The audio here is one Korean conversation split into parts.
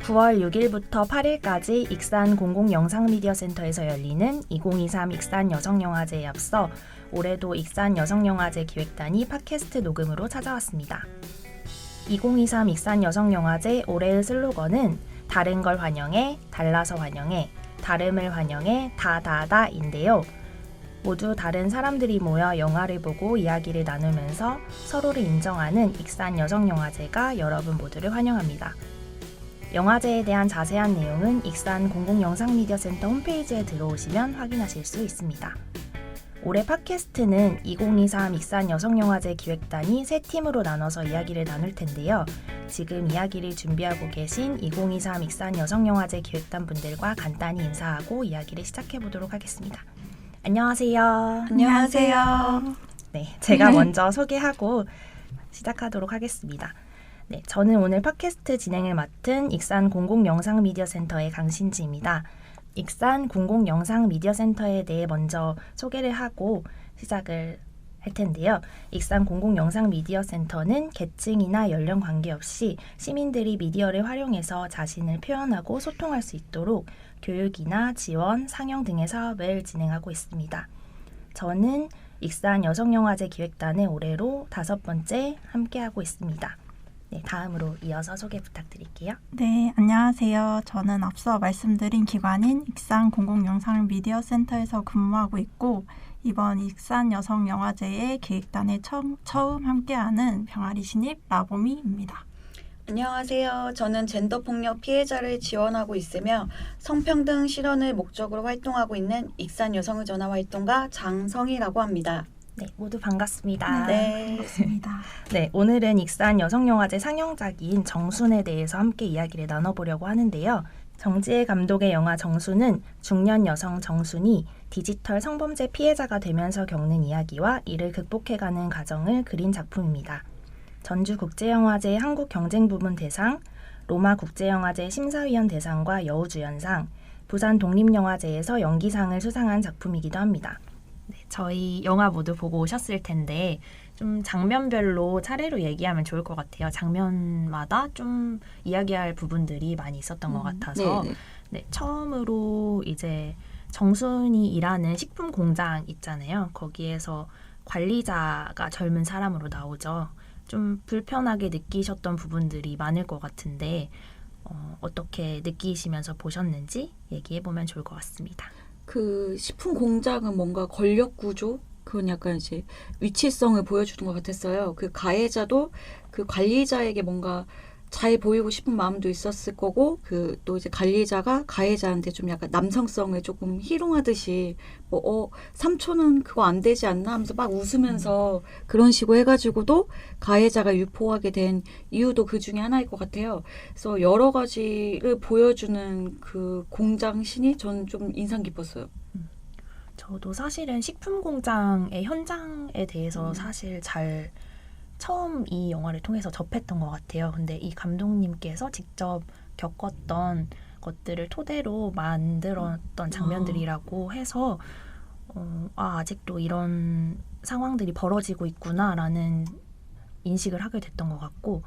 9월 6일부터 8일까지 익산 공공영상미디어센터에서 열리는 2023 익산 여성영화제에 앞서 올해도 익산 여성영화제 기획단이 팟캐스트 녹음으로 찾아왔습니다. 2023 익산 여성영화제 올해의 슬로건은 다른 걸 환영해, 달라서 환영해, 다름을 환영해, 다다다인데요. 모두 다른 사람들이 모여 영화를 보고 이야기를 나누면서 서로를 인정하는 익산 여성영화제가 여러분 모두를 환영합니다. 영화제에 대한 자세한 내용은 익산 공공영상미디어센터 홈페이지에 들어오시면 확인하실 수 있습니다. 올해 팟캐스트는 2023 익산 여성영화제 기획단이 세 팀으로 나눠서 이야기를 나눌 텐데요. 지금 이야기를 준비하고 계신 2023 익산 여성영화제 기획단 분들과 간단히 인사하고 이야기를 시작해 보도록 하겠습니다. 안녕하세요. 안녕하세요. 네, 제가 먼저 소개하고 시작하도록 하겠습니다. 네, 저는 오늘 팟캐스트 진행을 맡은 익산 공공영상미디어센터의 강신지입니다. 익산 공공영상미디어센터에 대해 먼저 소개를 하고 시작을 할 텐데요. 익산 공공영상미디어센터는 계층이나 연령 관계없이 시민들이 미디어를 활용해서 자신을 표현하고 소통할 수 있도록 교육이나 지원, 상영 등의 사업을 진행하고 있습니다. 저는 익산 여성영화제 기획단의 올해로 5번째 함께하고 있습니다. 네, 다음으로 이어서 소개 부탁드릴게요. 네, 안녕하세요. 저는 앞서 말씀드린 기관인 익산 공공영상미디어센터에서 근무하고 있고 이번 익산 여성영화제의 기획단에 처음 함께하는 병아리 신입 라보미입니다. 안녕하세요. 저는 젠더폭력 피해자를 지원하고 있으며 성평등 실현을 목적으로 활동하고 있는 익산 여성의 전화 활동가 장성희라고 합니다. 네, 모두 반갑습니다. 네. 반갑습니다. 네, 오늘은 익산 여성영화제 상영작인 정순에 대해서 함께 이야기를 나눠보려고 하는데요. 정지혜 감독의 영화 정순은 중년 여성 정순이 디지털 성범죄 피해자가 되면서 겪는 이야기와 이를 극복해가는 과정을 그린 작품입니다. 전주국제영화제 한국경쟁부문 대상, 로마국제영화제 심사위원 대상과 여우주연상, 부산 독립영화제에서 연기상을 수상한 작품이기도 합니다. 네, 저희 영화 모두 보고 오셨을 텐데 좀 장면별로 차례로 얘기하면 좋을 것 같아요. 장면마다 좀 이야기할 부분들이 많이 있었던 것 같아서 네, 처음으로 이제 정순이 일하는 식품 공장 있잖아요. 거기에서 관리자가 젊은 사람으로 나오죠. 좀 불편하게 느끼셨던 부분들이 많을 것 같은데 어떻게 느끼시면서 보셨는지 얘기해보면 좋을 것 같습니다. 그 식품 공장은 뭔가 권력 구조, 그건 약간 이제 위치성을 보여주는 것 같았어요. 그 가해자도 그 관리자에게 뭔가 잘 보이고 싶은 마음도 있었을 거고, 그 또 이제 관리자가 가해자한테 좀 약간 남성성을 조금 희롱하듯이 삼촌은 그거 안 되지 않나 하면서 막 웃으면서 그런 식으로 해가지고도 가해자가 유포하게 된 이유도 그 중에 하나일 것 같아요. 그래서 여러 가지를 보여주는 그 공장 신이 저는 좀 인상 깊었어요. 저도 사실은 식품 공장의 현장에 대해서 사실 잘 처음 이 영화를 통해서 접했던 것 같아요. 근데 이 감독님께서 직접 겪었던 것들을 토대로 만들었던 장면들이라고 해서 아직도 이런 상황들이 벌어지고 있구나라는 인식을 하게 됐던 것 같고,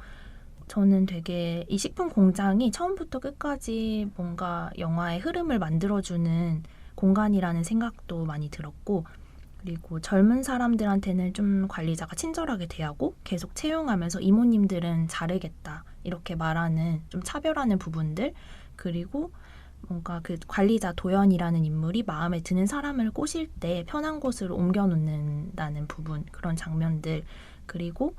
저는 되게 이 식품 공장이 처음부터 끝까지 뭔가 영화의 흐름을 만들어주는 공간이라는 생각도 많이 들었고, 그리고 젊은 사람들한테는 좀 관리자가 친절하게 대하고 계속 채용하면서 이모님들은 자르겠다 이렇게 말하는 좀 차별하는 부분들, 그리고 뭔가 그 관리자 도연이라는 인물이 마음에 드는 사람을 꼬실 때 편한 곳으로 옮겨놓는다는 부분, 그런 장면들, 그리고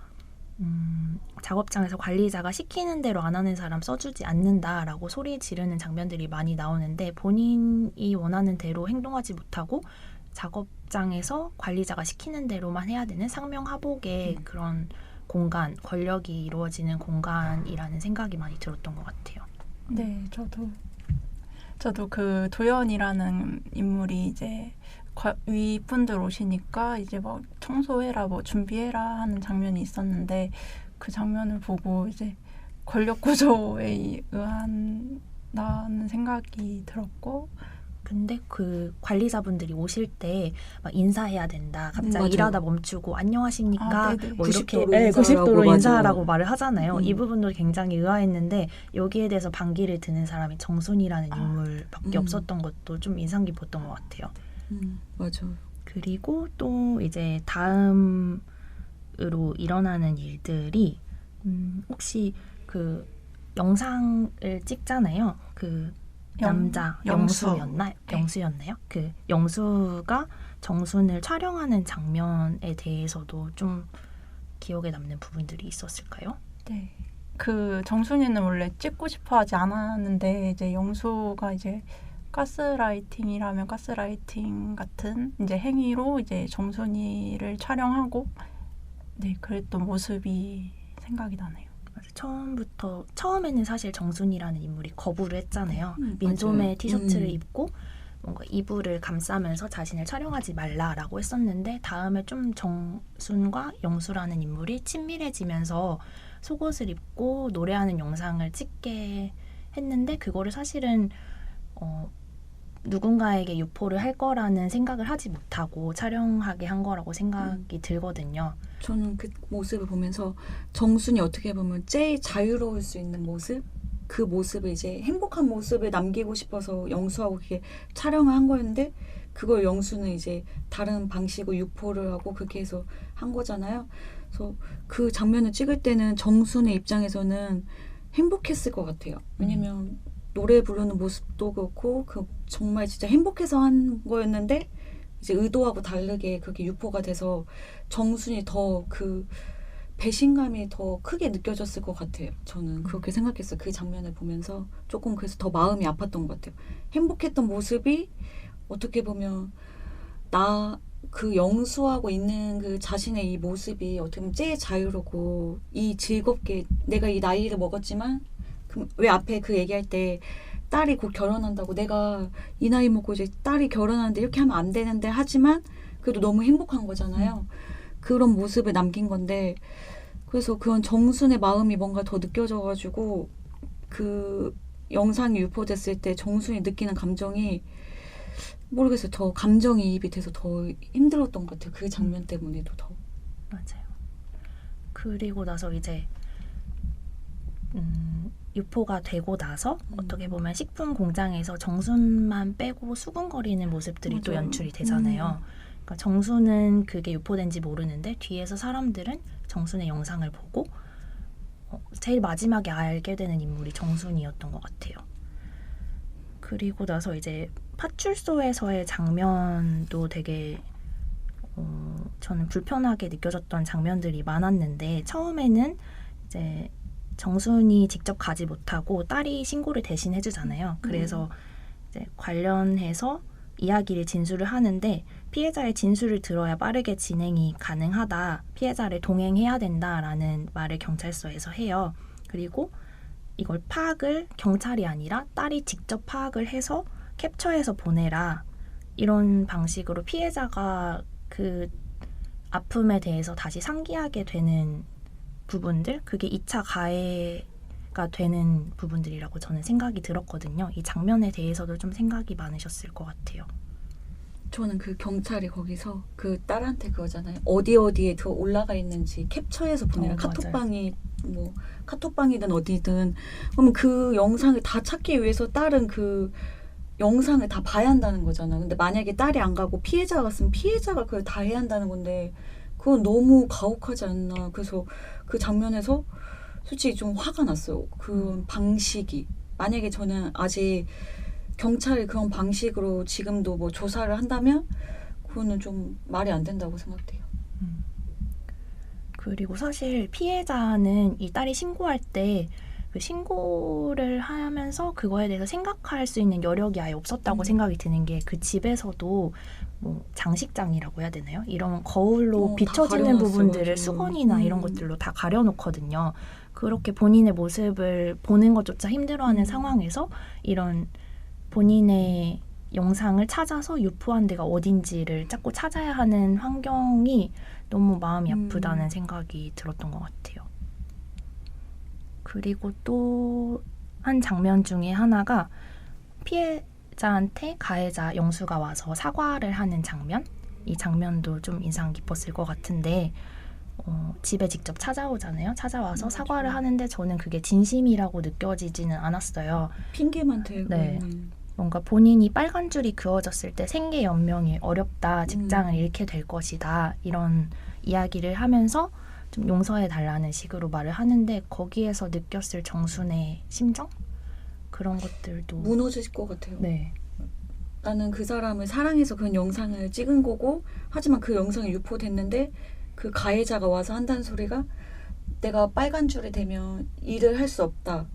작업장에서 관리자가 시키는 대로 안 하는 사람 써주지 않는다라고 소리 지르는 장면들이 많이 나오는데 본인이 원하는 대로 행동하지 못하고 작업장에서 관리자가 시키는 대로만 해야 되는 상명하복의 그런 공간, 권력이 이루어지는 공간이라는 생각이 많이 들었던 것 같아요. 네, 저도 그 도연이라는 인물이 이제 윗분들 오시니까 이제 뭐 청소해라, 뭐 준비해라 하는 장면이 있었는데 그 장면을 보고 이제 권력 구조에 의한다는 생각이 들었고, 근데 그 관리자분들이 오실 때 막 인사해야 된다. 갑자기 맞아요. 일하다 멈추고 안녕하십니까? 아, 네네. 뭐 이렇게 90도로 90도로 인사하라고 인사하라고 말을 하잖아요. 음. 이 부분도 굉장히 의아했는데 여기에 대해서 반기를 드는 사람이 정순이라는 아. 인물밖에 없었던 것도 좀 인상 깊었던 것 같아요. 맞아요. 그리고 또 이제 다음으로 일어나는 일들이 혹시 그 영상을 찍잖아요. 그 남자 영수. 영수였나요? 영수였나요? 그 영수가 정순을 촬영하는 장면에 대해서도 좀 기억에 남는 부분들이 있었을까요? 네. 그 정순이는 원래 찍고 싶어 하지 않았는데 이제 영수가 이제 가스라이팅이라면 가스라이팅 같은 이제 행위로 이제 정순이를 촬영하고 네, 그랬던 모습이 생각이 나네요. 처음에는 사실 정순이라는 인물이 거부를 했잖아요. 맞아요. 민소매 티셔츠를 입고 뭔가 이불을 감싸면서 자신을 촬영하지 말라라고 했었는데 다음에 좀 정순과 영수라는 인물이 친밀해지면서 속옷을 입고 노래하는 영상을 찍게 했는데 그거를 사실은 누군가에게 유포를 할 거라는 생각을 하지 못하고 촬영하게 한 거라고 생각이 들거든요. 저는 그 모습을 보면서 정순이 어떻게 보면 제일 자유로울 수 있는 모습? 그 모습을 이제 행복한 모습을 남기고 싶어서 영수하고 그렇게 촬영을 한 거였는데 그걸 영수는 이제 다른 방식으로 유포를 하고 그렇게 해서 한 거잖아요. 그래서 그 장면을 찍을 때는 정순의 입장에서는 행복했을 것 같아요. 왜냐면 노래 부르는 모습도 그렇고 그 정말 진짜 행복해서 한 거였는데 이제 의도하고 다르게 그렇게 유포가 돼서 정순이 더 그 배신감이 더 크게 느껴졌을 것 같아요. 저는 그렇게 생각했어요. 그 장면을 보면서 조금 그래서 더 마음이 아팠던 것 같아요. 행복했던 모습이 어떻게 보면 그 영수하고 있는 그 자신의 이 모습이 어떻게 보면 제일 자유롭고 이 즐겁게 내가 이 나이를 먹었지만 왜 앞에 그 얘기할 때 딸이 곧 결혼한다고 내가 이 나이 먹고 이제 딸이 결혼하는데 이렇게 하면 안 되는데 하지만 그래도 너무 행복한 거잖아요. 그런 모습을 남긴 건데 그래서 그런 정순의 마음이 뭔가 더 느껴져가지고 그 영상이 유포됐을 때 정순이 느끼는 감정이 모르겠어요. 더 감정이입이 돼서 더 힘들었던 것 같아요. 그 장면 때문에도 더. 맞아요. 그리고 나서 이제 유포가 되고 나서 어떻게 보면 식품 공장에서 정순만 빼고 수군거리는 모습들이 또 맞아요. 연출이 되잖아요. 그러니까 정순은 그게 유포된지 모르는데 뒤에서 사람들은 정순의 영상을 보고 제일 마지막에 알게 되는 인물이 정순이었던 것 같아요. 그리고 나서 이제 파출소에서의 장면도 되게 저는 불편하게 느껴졌던 장면들이 많았는데 처음에는 이제 정순이 직접 가지 못하고 딸이 신고를 대신 해주잖아요. 그래서 이제 관련해서 이야기를 진술을 하는데 피해자의 진술을 들어야 빠르게 진행이 가능하다. 피해자를 동행해야 된다라는 말을 경찰서에서 해요. 그리고 이걸 파악을 경찰이 아니라 딸이 직접 파악을 해서 캡처해서 보내라. 이런 방식으로 피해자가 그 아픔에 대해서 다시 상기하게 되는 부분들, 그게 2차 가해가 되는 부분들이라고 저는 생각이 들었거든요. 이 장면에 대해서도 좀 생각이 많으셨을 것 같아요. 저는 그 경찰이 거기서 그 딸한테 그거잖아요. 어디에 더 올라가 있는지 캡처해서 보내라. 카톡방이 뭐 카톡방이든 어디든 그러면 그 영상을 다 찾기 위해서 딸은 그 영상을 다 봐야 한다는 거잖아. 근데 만약에 딸이 안 가고 피해자가 갔으면 피해자가 그걸 다 해야 한다는 건데 그건 너무 가혹하지 않나. 그래서 그 장면에서 솔직히 좀 화가 났어요. 그 방식이. 만약에 저는 아직 경찰이 그런 방식으로 지금도 뭐 조사를 한다면 그거는 좀 말이 안 된다고 생각돼요. 그리고 사실 피해자는 이 딸이 신고할 때 그 신고를 하면서 그거에 대해서 생각할 수 있는 여력이 아예 없었다고 생각이 드는 게 그 집에서도 뭐 장식장이라고 해야 되나요? 이런 거울로 비춰지는 부분들을 수건이나 이런 것들로 다 가려놓거든요. 그렇게 본인의 모습을 보는 것조차 힘들어하는 상황에서 이런 본인의 영상을 찾아서 유포한 데가 어딘지를 자꾸 찾아야 하는 환경이 너무 마음이 아프다는 생각이 들었던 것 같아요. 그리고 또 한 장면 중에 하나가 각자한테 가해자 영수가 와서 사과를 하는 장면, 이 장면도 좀 인상 깊었을 것 같은데 집에 직접 찾아오잖아요. 찾아와서 사과를 하는데 저는 그게 진심이라고 느껴지지는 않았어요. 핑계만 대고. 네. 뭔가 본인이 빨간 줄이 그어졌을 때 생계 연명이 어렵다, 직장을 잃게 될 것이다 이런 이야기를 하면서 좀 용서해 달라는 식으로 말을 하는데 거기에서 느꼈을 정순의 심정? 그런 것들도 무너질 것 같아요. 네. 나는 그 사람을 사랑해서 그런 영상을 찍은 거고 하지만 그 영상이 유포됐는데 그 가해자가 와서 한다는 소리가 내가 빨간 줄이 되면 일을 할 수 없다.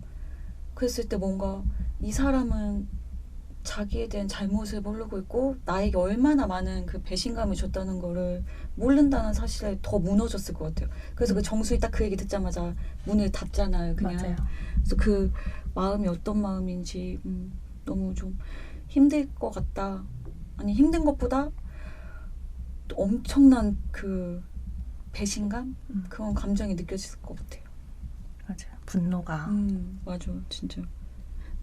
그랬을 때 뭔가 이 사람은 자기에 대한 잘못을 모르고 있고 나에게 얼마나 많은 그 배신감을 줬다는 거를 모른다는 사실에 더 무너졌을 것 같아요. 그래서 그 정수이 딱 그 얘기 듣자마자 문을 닫잖아요. 그냥. 맞아요. 그래서 그 마음이 어떤 마음인지 너무 좀 힘들 것 같다. 아니 힘든 것보다 엄청난 그 배신감? 그런 감정이 느껴질 것 같아요. 맞아요. 분노가 맞아, 진짜.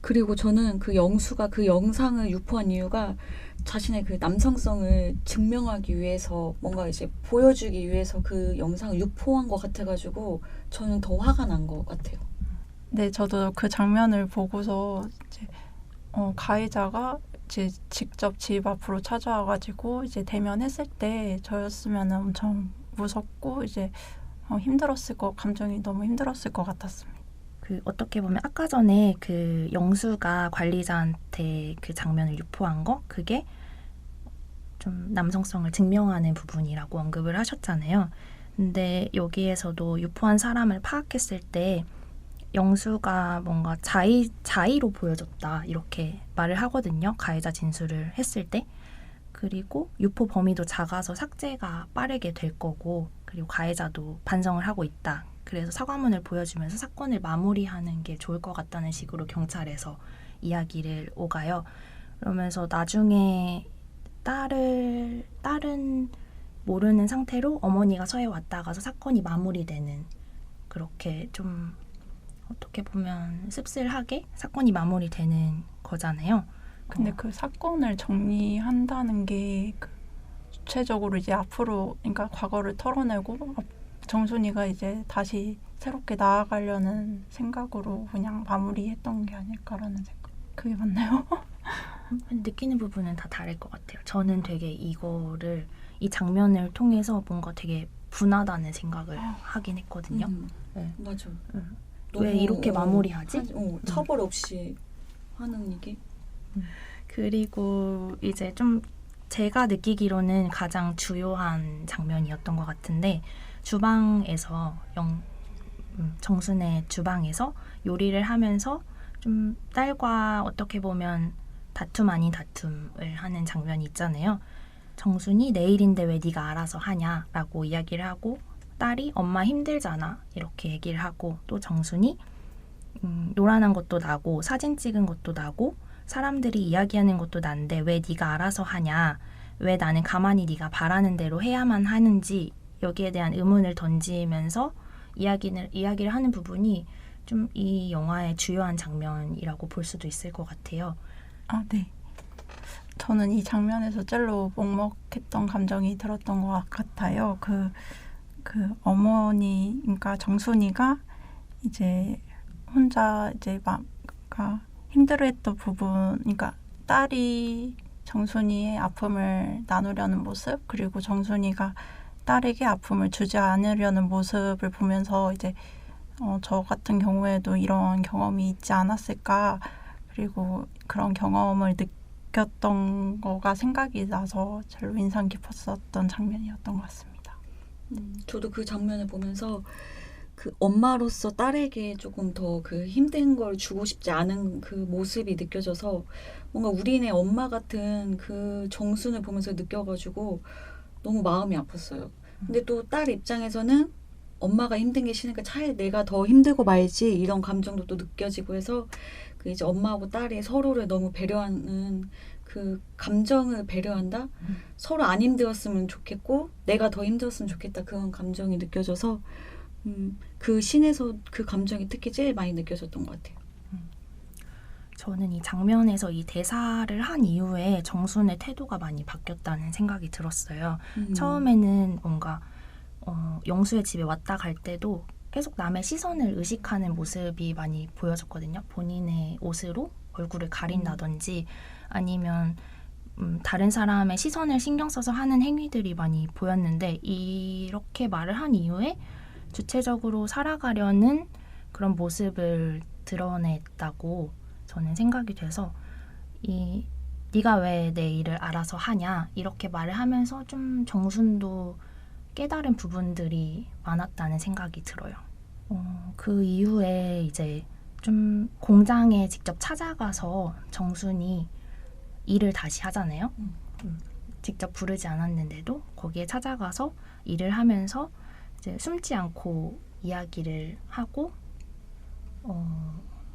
그리고 저는 그 영수가 그 영상을 유포한 이유가 자신의 그 남성성을 증명하기 위해서 뭔가 이제 보여주기 위해서 그 영상을 유포한 것 같아가지고 저는 더 화가 난 것 같아요. 네, 저도 그 장면을 보고서 이제 가해자가 이제 직접 집 앞으로 찾아와가지고 이제 대면했을 때 저였으면 엄청 무섭고 이제 감정이 너무 힘들었을 것 같았습니다. 그 어떻게 보면 아까 전에 그 영수가 관리자한테 그 장면을 유포한 거 그게 좀 남성성을 증명하는 부분이라고 언급을 하셨잖아요. 근데 여기에서도 유포한 사람을 파악했을 때 영수가 뭔가 자의로 보여줬다 이렇게 말을 하거든요. 가해자 진술을 했을 때. 그리고 유포 범위도 작아서 삭제가 빠르게 될 거고 그리고 가해자도 반성을 하고 있다. 그래서 사과문을 보여주면서 사건을 마무리하는 게 좋을 것 같다는 식으로 경찰에서 이야기를 오가요. 그러면서 나중에 딸은 모르는 상태로 어머니가 서해 왔다 가서 사건이 마무리되는 그렇게 좀 어떻게 보면 씁쓸하게 사건이 마무리되는 거잖아요. 근데 그 사건을 정리한다는 게 구체적으로 이제 앞으로 그러니까 과거를 털어내고 정순이가 이제 다시 새롭게 나아가려는 생각으로 그냥 마무리했던 게 아닐까라는 생각. 그게 맞나요? 느끼는 부분은 다 다를 것 같아요. 저는 되게 이 장면을 통해서 뭔가 되게 분하다는 생각을 하긴 했거든요. 네. 맞아. 왜 이렇게 마무리하지? 처벌 없이 하는 이게. 그리고 이제 좀 제가 느끼기로는 가장 주요한 장면이었던 것 같은데 주방에서 정순의 주방에서 요리를 하면서 좀 딸과 어떻게 보면 다툼 아닌 다툼을 하는 장면이 있잖아요. 정순이 내일인데 왜 네가 알아서 하냐라고 이야기를 하고 딸이 엄마 힘들잖아 이렇게 얘기를 하고 또 정순이 요란한 것도 나고 사진 찍은 것도 나고 사람들이 이야기하는 것도 난데 왜 네가 알아서 하냐 왜 나는 가만히 네가 바라는 대로 해야만 하는지 여기에 대한 의문을 던지면서 이야기를 하는 부분이 좀 이 영화의 주요한 장면이라고 볼 수도 있을 것 같아요. 아, 네. 저는 이 장면에서 젤로 먹먹했던 감정이 들었던 것 같아요. 그 어머니, 그러니까 정순이가 이제 혼자 이제 막 힘들어했던 부분, 그러니까 딸이 정순이의 아픔을 나누려는 모습, 그리고 정순이가 딸에게 아픔을 주지 않으려는 모습을 보면서 이제 저 같은 경우에도 이런 경험이 있지 않았을까, 그리고 그런 경험을 느꼈던 거가 생각이 나서 별로 인상 깊었었던 장면이었던 것 같습니다. 저도 그 장면을 보면서 그 엄마로서 딸에게 조금 더 그 힘든 걸 주고 싶지 않은 그 모습이 느껴져서 뭔가 우리네 엄마 같은 그 정순을 보면서 느껴가지고 너무 마음이 아팠어요. 근데 또 딸 입장에서는 엄마가 힘든 게 싫으니까 차라리 내가 더 힘들고 말지 이런 감정도 또 느껴지고 해서 그 이제 엄마하고 딸이 서로를 너무 배려하는 그 감정을 배려한다? 서로 안 힘들었으면 좋겠고 내가 더 힘들었으면 좋겠다 그런 감정이 느껴져서 그 씬에서 그 감정이 특히 제일 많이 느껴졌던 것 같아요. 저는 이 장면에서 이 대사를 한 이후에 정순의 태도가 많이 바뀌었다는 생각이 들었어요. 처음에는 뭔가 영수의 집에 왔다 갈 때도 계속 남의 시선을 의식하는 모습이 많이 보여졌거든요. 본인의 옷으로 얼굴을 가린다든지 아니면 다른 사람의 시선을 신경 써서 하는 행위들이 많이 보였는데 이렇게 말을 한 이후에 주체적으로 살아가려는 그런 모습을 드러냈다고 저는 생각이 돼서 네가 왜 내 일을 알아서 하냐 이렇게 말을 하면서 좀 정순도 깨달은 부분들이 많았다는 생각이 들어요. 그 이후에 이제 좀 공장에 직접 찾아가서 정순이 일을 다시 하잖아요. 직접 부르지 않았는데도 거기에 찾아가서 일을 하면서 이제 숨지 않고 이야기를 하고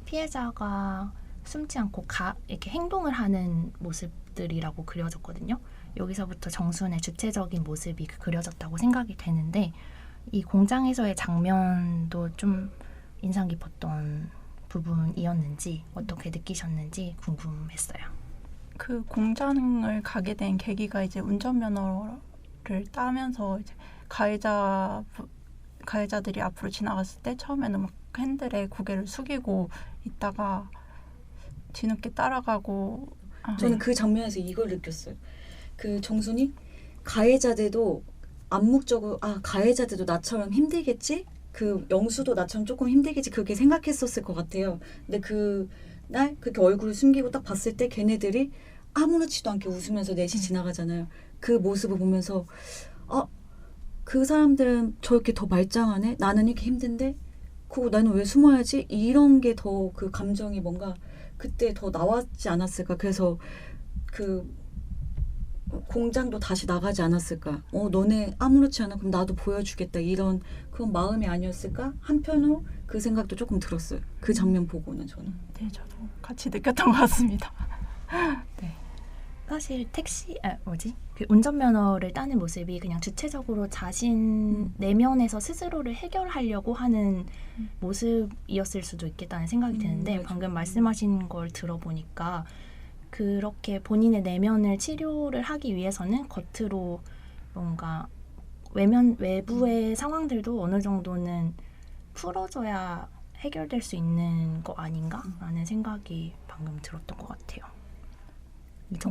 피해자가 숨지 않고 이렇게 행동을 하는 모습들이라고 그려졌거든요. 여기서부터 정순의 주체적인 모습이 그려졌다고 생각이 되는데 이 공장에서의 장면도 좀 인상 깊었던 부분이었는지 어떻게 느끼셨는지 궁금했어요. 그 공장을 가게 된 계기가 이제 운전면허를 따면서 이제 가해자들이 앞으로 지나갔을 때 처음에는 막 핸들에 고개를 숙이고 있다가 뒤늦게 따라가고 저는 그 장면에서 이걸 느꼈어요. 그 정순이 가해자들도 암묵적으로 가해자들도 나처럼 힘들겠지? 그 영수도 나처럼 조금 힘들겠지? 그렇게 생각했었을 것 같아요. 근데 그날 그렇게 얼굴을 숨기고 딱 봤을 때 걔네들이 아무렇지도 않게 웃으면서 넷이 지나가잖아요. 그 모습을 보면서 그 사람들은 저렇게 더 말짱하네? 나는 이렇게 힘든데? 그거 나는 왜 숨어야지? 이런 게 더 그 감정이 뭔가 그때 더 나왔지 않았을까? 그래서 그 공장도 다시 나가지 않았을까? 너네 아무렇지 않아? 그럼 나도 보여주겠다. 이런 그런 마음이 아니었을까? 한편으로 그 생각도 조금 들었어요. 그 장면 보고는 저는. 네, 저도 같이 느꼈던 것 같습니다. 네. 사실 그 운전면허를 따는 모습이 그냥 주체적으로 자신 내면에서 스스로를 해결하려고 하는 모습이었을 수도 있겠다는 생각이 드는데 방금 말씀하신 걸 들어보니까 그렇게 본인의 내면을 치료를 하기 위해서는 겉으로 뭔가 외부의 상황들도 어느 정도는 풀어줘야 해결될 수 있는 거 아닌가라는 생각이 방금 들었던 것 같아요.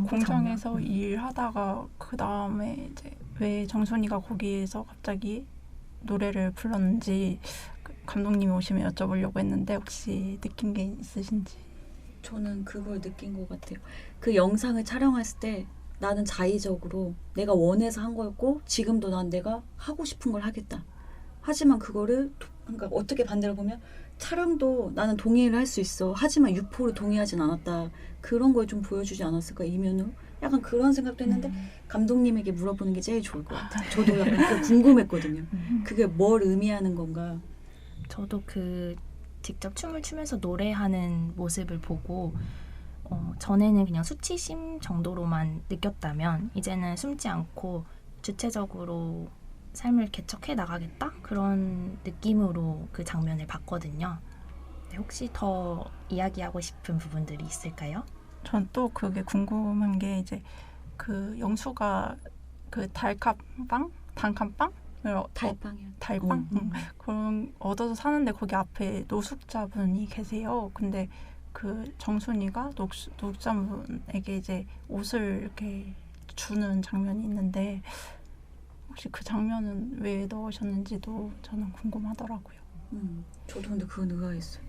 공장에서 일하다가 그 다음에 이제 왜 정순이가 거기에서 갑자기 노래를 불렀는지 감독님이 오시면 여쭤보려고 했는데 혹시 느낀 게 있으신지? 저는 그걸 느낀 것 같아요. 그 영상을 촬영했을 때 나는 자의적으로 내가 원해서 한 거였고 지금도 난 내가 하고 싶은 걸 하겠다. 하지만 그거를 그러니까 어떻게 반대로 보면 촬영도 나는 동의를 할 수 있어. 하지만 유포를 동의하진 않았다. 그런 걸 좀 보여주지 않았을까 이면으로? 약간 그런 생각도 했는데 감독님에게 물어보는 게 제일 좋을 것 같아요. 저도 약간 그거 궁금했거든요. 그게 뭘 의미하는 건가? 저도 직접 춤을 추면서 노래하는 모습을 보고 전에는 그냥 수치심 정도로만 느꼈다면 이제는 숨지 않고 주체적으로 삶을 개척해 나가겠다? 그런 느낌으로 그 장면을 봤거든요. 네, 혹시 더 이야기하고 싶은 부분들이 있을까요? 전 또 그게 궁금한 게 이제 그 영수가 그 단칸빵? 달빵? 그런 얻어서 사는데 거기 앞에 노숙자분이 계세요. 근데 그 정순이가 노숙자분에게 이제 옷을 이렇게 주는 장면이 있는데 혹시 그 장면은 왜 넣으셨는지도 저는 궁금하더라고요. 저도 근데 그건 의아했어요.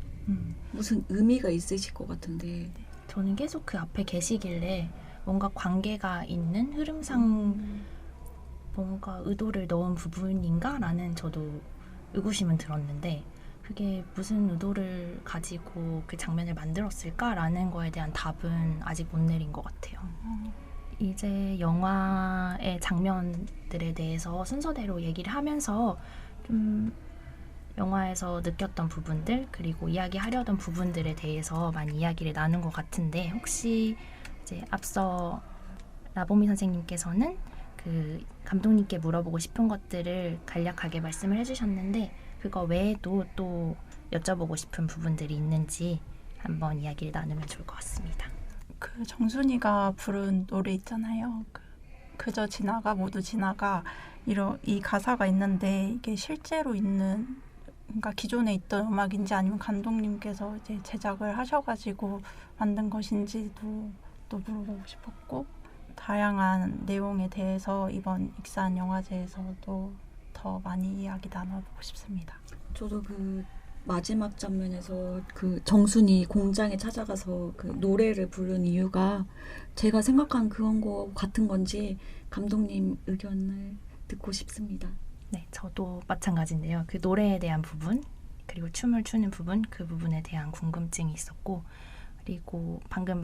무슨 의미가 있으실 것 같은데 저는 계속 그 앞에 계시길래 뭔가 관계가 있는 흐름상 뭔가 의도를 넣은 부분인가라는 저도 의구심은 들었는데 그게 무슨 의도를 가지고 그 장면을 만들었을까라는 거에 대한 답은 아직 못 내린 것 같아요. 이제 영화의 장면들에 대해서 순서대로 얘기를 하면서 좀 영화에서 느꼈던 부분들 그리고 이야기하려던 부분들에 대해서 많이 이야기를 나눈 것 같은데 혹시 이제 앞서 라보미 선생님께서는 그 감독님께 물어보고 싶은 것들을 간략하게 말씀을 해주셨는데 그거 외에도 또 여쭤보고 싶은 부분들이 있는지 한번 이야기를 나누면 좋을 것 같습니다. 그 정순이가 부른 노래 있잖아요. 그저 지나가 모두 지나가 이 가사가 있는데 이게 실제로 있는 그러니까 기존에 있던 음악인지 아니면 감독님께서 이제 제작을 하셔가지고 만든 것인지도 또 물어보고 싶었고 다양한 내용에 대해서 이번 익산 영화제에서도 더 많이 이야기 나눠보고 싶습니다. 저도 그 마지막 장면에서 그 정순이 공장에 찾아가서 그 노래를 부른 이유가 제가 생각한 그런 거 같은 건지 감독님 의견을 듣고 싶습니다. 네, 저도 마찬가지인데요. 그 노래에 대한 부분, 그리고 춤을 추는 부분, 그 부분에 대한 궁금증이 있었고, 그리고 방금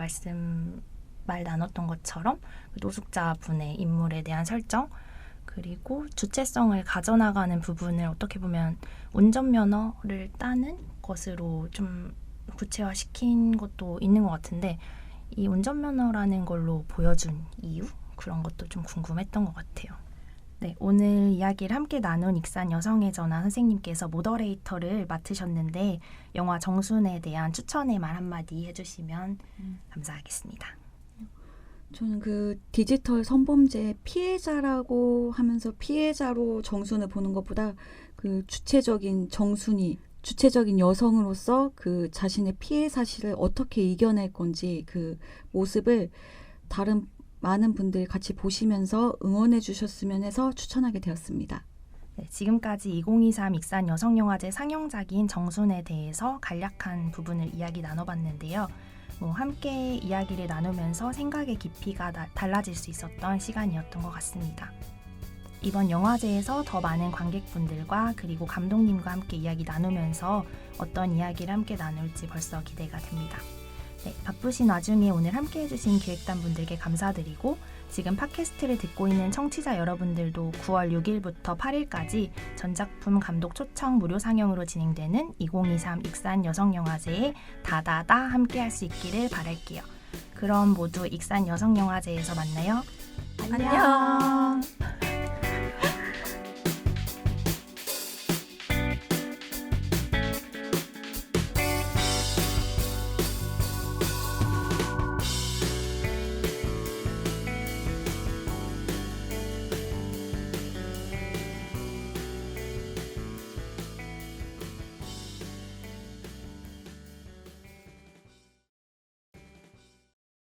말 나눴던 것처럼 노숙자분의 인물에 대한 설정, 그리고 주체성을 가져나가는 부분을 어떻게 보면 운전면허를 따는 것으로 좀 구체화시킨 것도 있는 것 같은데, 이 운전면허라는 걸로 보여준 이유? 그런 것도 좀 궁금했던 것 같아요. 네, 오늘 이야기를 함께 나눈 익산 여성의 전화 선생님께서 모더레이터를 맡으셨는데 영화 정순에 대한 추천의 말 한마디 해주시면 감사하겠습니다. 저는 그 디지털 성범죄 피해자라고 하면서 피해자로 정순을 보는 것보다 그 주체적인 정순이 주체적인 여성으로서 그 자신의 피해 사실을 어떻게 이겨낼 건지 그 모습을 다른 많은 분들이 같이 보시면서 응원해 주셨으면 해서 추천하게 되었습니다. 네, 지금까지 2023 익산 여성영화제 상영작인 정순에 대해서 간략한 부분을 이야기 나눠봤는데요. 함께 이야기를 나누면서 생각의 깊이가 달라질 수 있었던 시간이었던 것 같습니다. 이번 영화제에서 더 많은 관객분들과 그리고 감독님과 함께 이야기 나누면서 어떤 이야기를 함께 나눌지 벌써 기대가 됩니다. 네, 바쁘신 와중에 오늘 함께 해주신 기획단 분들께 감사드리고 지금 팟캐스트를 듣고 있는 청취자 여러분들도 9월 6일부터 8일까지 전작품 감독 초청 무료 상영으로 진행되는 2023 익산 여성영화제에 다다다 함께 할 수 있기를 바랄게요. 그럼 모두 익산 여성영화제에서 만나요. 안녕.